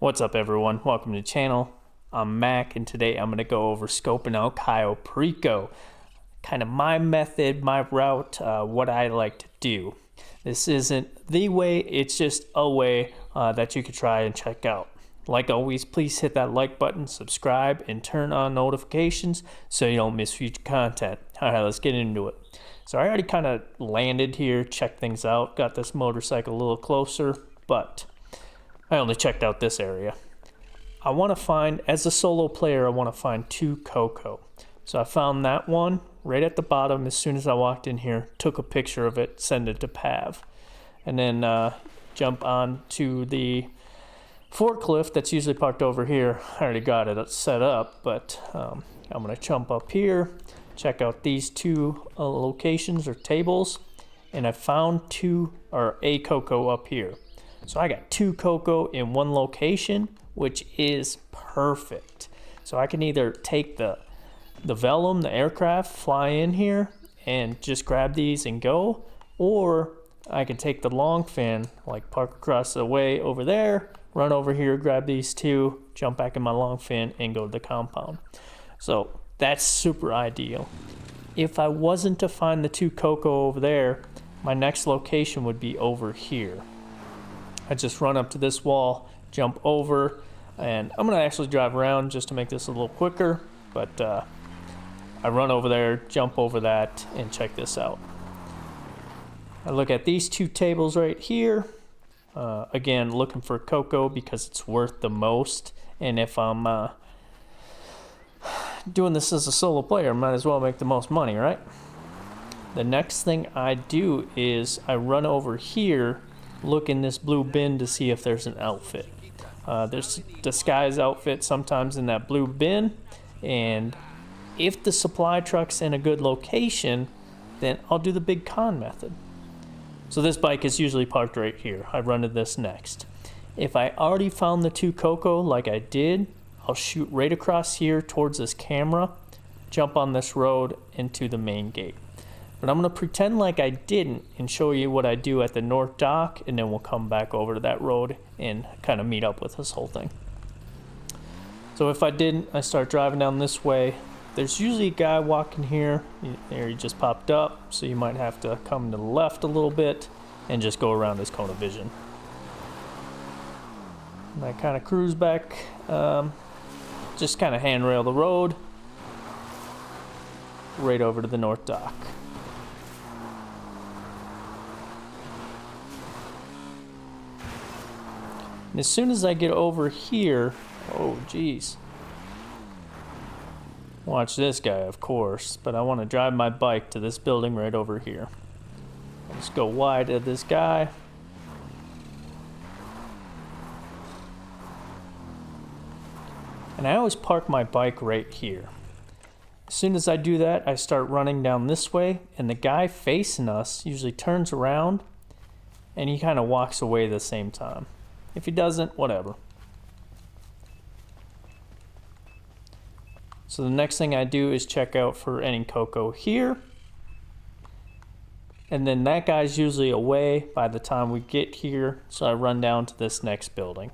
What's up, everyone? Welcome to the channel. I'm Mac, and today I'm going to go over scoping out Cayo Perico. Kind of my method, my route, what I like to do. This isn't the way, it's just a way that you could try and check out. Like always, please hit that like button, subscribe, and turn on notifications so you don't miss future content. Alright, let's get into it. So I already kind of landed here, checked things out, got this motorcycle a little closer, but I only checked out this area. I want to find, as a solo player, I want to find 2 Coco. So I found that one right at the bottom as soon as I walked in here, took a picture of it, send it to Pav. And then jump on to the forklift that's usually parked over here. I already got it set up, but I'm going to jump up here, check out these 2 locations or tables, and I found a Coco up here. So I got 2 Coco in one location, which is perfect. So I can either take the Velum, the aircraft, fly in here and just grab these and go, or I can take the long fin, like park across the way over there, run over here, grab these 2, jump back in my long fin, and go to the compound. So that's super ideal. If I wasn't to find the 2 Coco over there, my next location would be over here. I just run up to this wall, jump over, and I'm going to actually drive around just to make this a little quicker, but I run over there, jump over that, and check this out. I look at these 2 tables right here. Again, looking for Coco because it's worth the most, and if I'm doing this as a solo player, I might as well make the most money, right? The next thing I do is I run over here, look in this blue bin to see if there's an outfit. There's disguise outfit sometimes in that blue bin, and if the supply truck's in a good location, then I'll do the big con method. So this bike is usually parked right here. I run to this next. If I already found the 2 Coco like I did, I'll shoot right across here towards this camera, jump on this road into the main gate. But I'm going to pretend like I didn't and show you what I do at the North Dock, and then we'll come back over to that road and kind of meet up with this whole thing. So if I didn't, I start driving down this way. There's usually a guy walking here. There he just popped up, so you might have to come to the left a little bit and just go around his cone of vision. And I kind of cruise back, just kind of handrail the road right over to the North Dock. And as soon as I get over here, oh geez. Watch this guy, of course, but I want to drive my bike to this building right over here. Let's go wide of this guy. And I always park my bike right here. As soon as I do that, I start running down this way, and the guy facing us usually turns around and he kind of walks away at the same time. If he doesn't, whatever. So the next thing I do is check out for any Coco here. And then that guy's usually away by the time we get here, so I run down to this next building.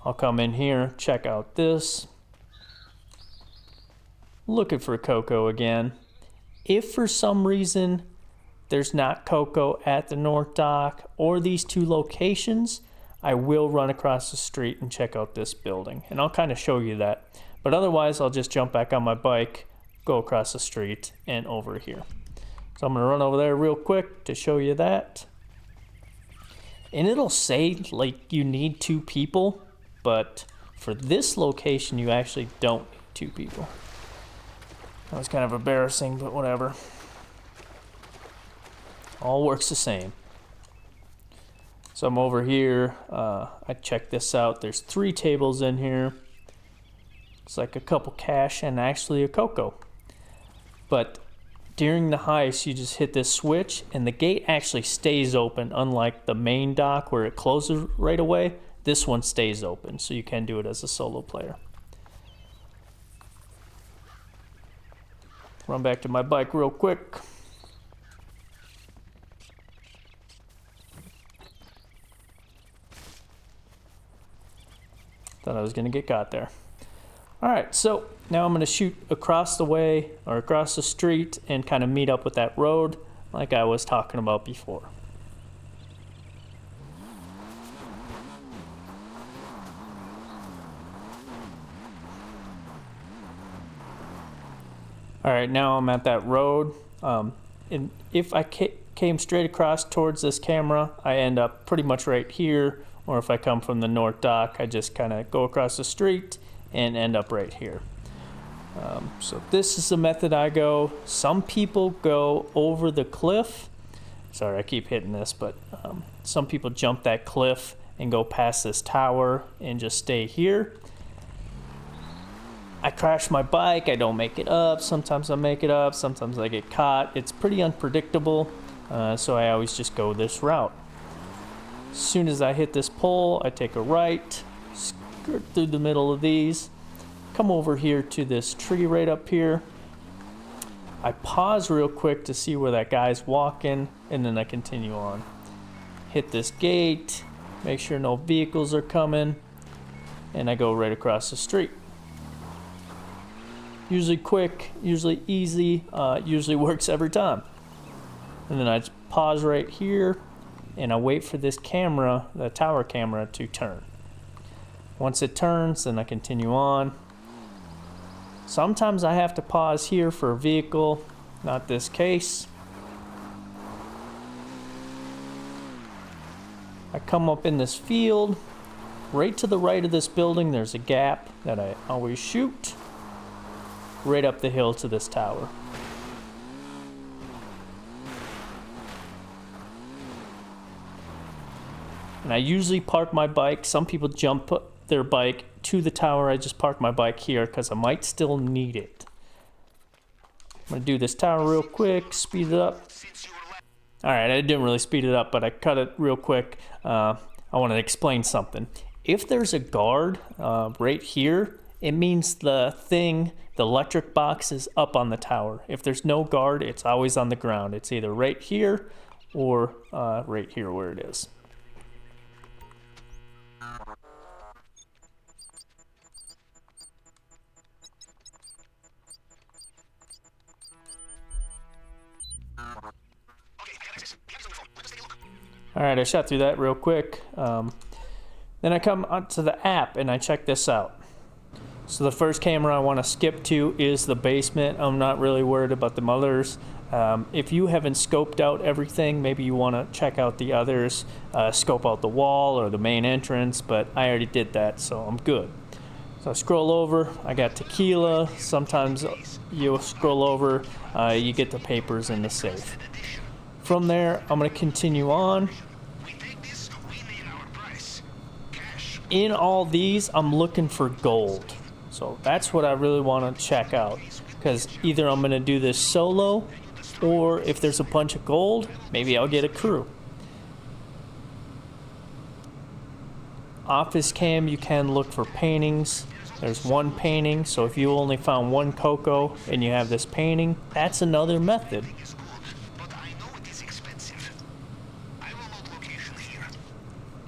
I'll come in here, check out this. Looking for Coco again. If for some reason there's not Coco at the North Dock or these 2 locations, I will run across the street and check out this building. And I'll kind of show you that. But otherwise, I'll just jump back on my bike, go across the street, and over here. So I'm going to run over there real quick to show you that. And it'll say, like, you need 2 people. But for this location, you actually don't need 2 people. That was kind of embarrassing, but whatever. All works the same. So I'm over here. I checked this out. There's 3 tables in here. It's like a couple cash and actually a Coco. But during the heist, you just hit this switch and the gate actually stays open, unlike the main dock where it closes right away. This one stays open, so you can do it as a solo player. Run back to my bike real quick. Thought I was gonna get caught there. All right, so now I'm gonna shoot across the way or across the street and kind of meet up with that road like I was talking about before. All right, now I'm at that road. And if I came straight across towards this camera, I end up pretty much right here. Or if I come from the north dock, I just kind of go across the street and end up right here. So this is the method I go. Some people go over the cliff. Sorry, I keep hitting this, but some people jump that cliff and go past this tower and just stay here. I crash my bike, I don't make it up. Sometimes I make it up, sometimes I get caught. It's pretty unpredictable, so I always just go this route. As soon as I hit this pole, I take a right, skirt through the middle of these, come over here to this tree right up here. I pause real quick to see where that guy's walking, and then I continue on. Hit this gate, make sure no vehicles are coming, and I go right across the street. Usually quick, usually easy, usually works every time. And then I just pause right here and I wait for this camera, the tower camera, to turn. Once it turns, then I continue on. Sometimes I have to pause here for a vehicle, not this case. I come up in this field. Right to the right of this building, there's a gap that I always shoot. Right up the hill to this tower. And I usually park my bike. Some people jump their bike to the tower. I just park my bike here because I might still need it. I'm gonna do this tower real quick, speed it up. All right, I didn't really speed it up, but I cut it real quick. I want to explain something. If there's a guard right here, it means the electric box is up on the tower. If there's no guard, it's always on the ground. It's either right here or right here where it is. All right, I shot through that real quick. Then I come onto the app and I check this out. So the first camera I want to skip to is the basement. I'm not really worried about the others. If you haven't scoped out everything, maybe you want to check out the others, scope out the wall or the main entrance, but I already did that, so I'm good. So I scroll over, I got tequila. Sometimes you scroll over, you get the papers in the safe. From there, I'm going to continue on. In all these, I'm looking for gold. So that's what I really want to check out, because either I'm going to do this solo, or if there's a bunch of gold, maybe I'll get a crew. Office cam, you can look for paintings. There's one painting, so if you only found one cocoa and you have this painting, that's another method.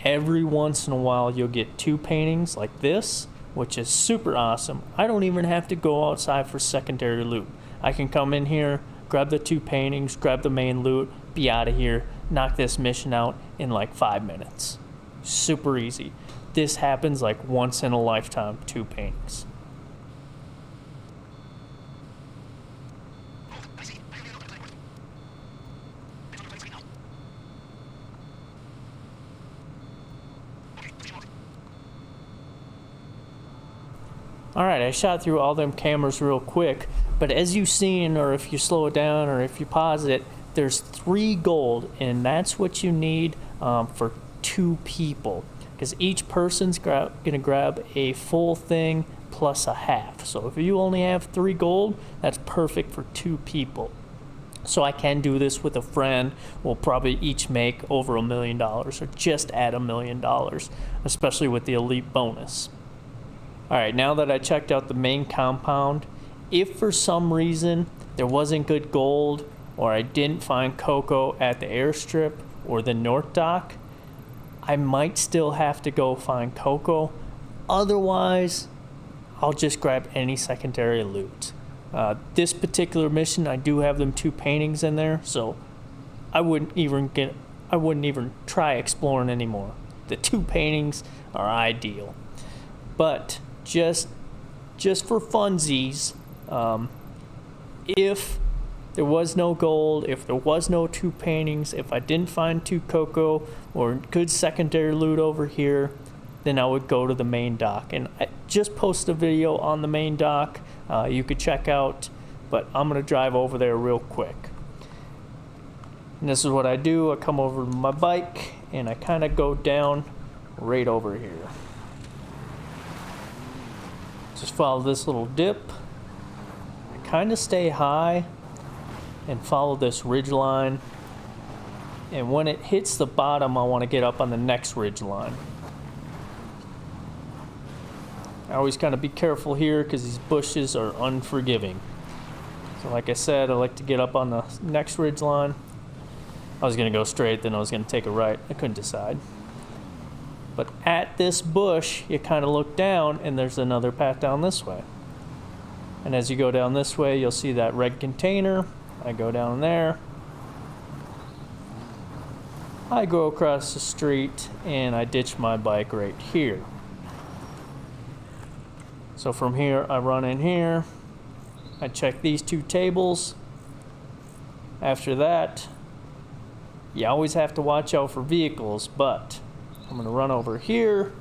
Every once in a while you'll get two paintings like this, which is super awesome. I don't even have to go outside for secondary loot. I can come in here, grab the two paintings, grab the main loot, be out of here, knock this mission out in like 5 minutes. Super easy. This happens like once in a lifetime, two paintings. Alright, I shot through all them cameras real quick, but as you've seen, or if you slow it down, or if you pause it, there's 3 gold, and that's what you need for 2 people. Because each person's gonna grab a full thing plus a half. So if you only have 3 gold, that's perfect for 2 people. So I can do this with a friend. We'll probably each make over $1 million, or just add $1 million, especially with the elite bonus. Alright, now that I checked out the main compound, if for some reason there wasn't good gold, or I didn't find cocoa at the airstrip or the north dock, I might still have to go find cocoa, Otherwise, I'll just grab any secondary loot. This particular mission, I do have them 2 paintings in there, so I wouldn't even try exploring anymore. The 2 paintings are ideal. But just for funsies, if there was no gold, if there was no 2 paintings, if I didn't find 2 cocoa or good secondary loot over here, then I would go to the main dock. And I just posted a video on the main dock you could check out, but I'm gonna drive over there real quick. And this is what I do. I come over to my bike and I kind of go down right over here. Just follow this little dip. I kind of stay high and follow this ridge line. And when it hits the bottom, I want to get up on the next ridge line. I always kind of be careful here because these bushes are unforgiving. So like I said, I like to get up on the next ridge line. I was going to go straight, then I was going to take a right. I couldn't decide. But at this bush, you kind of look down and there's another path down this way. And as you go down this way, you'll see that red container. I go down there. I go across the street and I ditch my bike right here. So from here, I run in here. I check these 2 tables. After that, you always have to watch out for vehicles, but I'm gonna run over here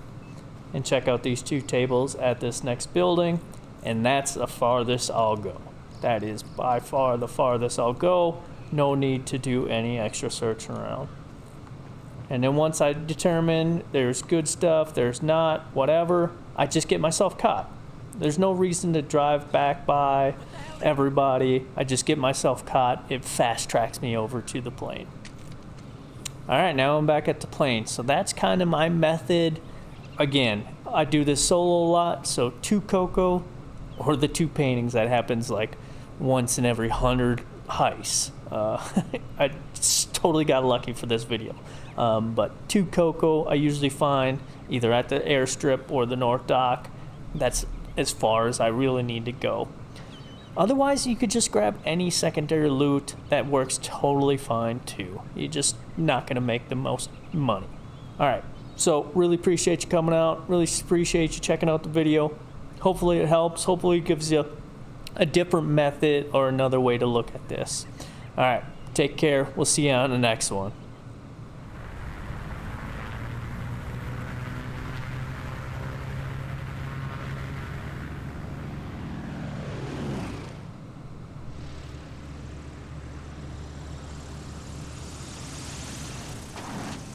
and check out these 2 tables at this next building, and that's the farthest I'll go. That is by far the farthest I'll go. No need to do any extra searching around. And then once I determine there's good stuff, there's not, whatever, I just get myself caught. There's no reason to drive back by everybody. I just get myself caught. It fast tracks me over to the plane. All right, now I'm back at the plane. So that's kind of my method. Again, I do this solo a lot, so 2 cocoa or the 2 paintings. That happens like once in every 100 heists. I totally got lucky for this video. But 2 cocoa I usually find either at the airstrip or the North Dock. That's as far as I really need to go. Otherwise, you could just grab any secondary loot. That works totally fine too. You're just not gonna make the most money. All right, so really appreciate you coming out. Really appreciate you checking out the video. Hopefully it helps. Hopefully it gives you a different method or another way to look at this. All right, take care. We'll see you on the next one.